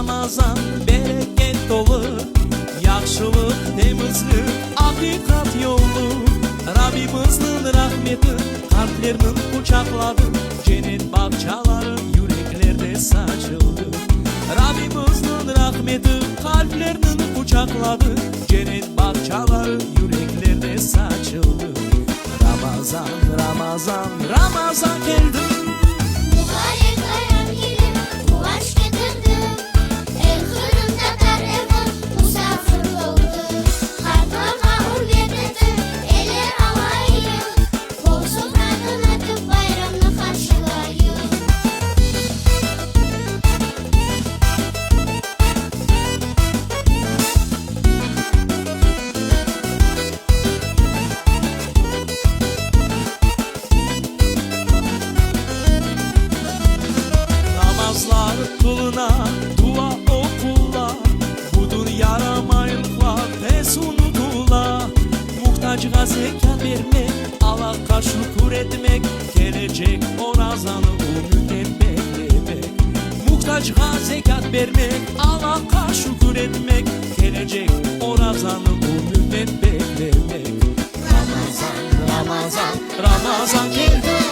Ramazan bereket dolu, yaxşılık temizlik hakikat yolu. Rabbimizin rahmeti kalplerini kucakladı, cennet bahçaları yüreklerde saçıldı. Rabbimizin rahmeti kalplerini kucakladı, cennet bahçaları yüreklerde saçıldı. Ramazan, Ramazan, Ramazan geldi. Mübarek ayam ile kuvvaç getirdi. El hırımda evin misafir oldu. Hartama ulgetirdi, ele alayım. Kol sofradın atıp bayramını karşılayım. Namazlar kılına, dua okula, bu dünya ramaylıklar tez unutula. Muhtaçga zekat vermek, Allah'a şükür etmek, gelecek o razanı ümitten beklemek. Muhtaçga zekat vermek, Allah'a şükür etmek, gelecek o razanı ümitten beklemek. Ramazan, Ramazan, Ramazan geldi.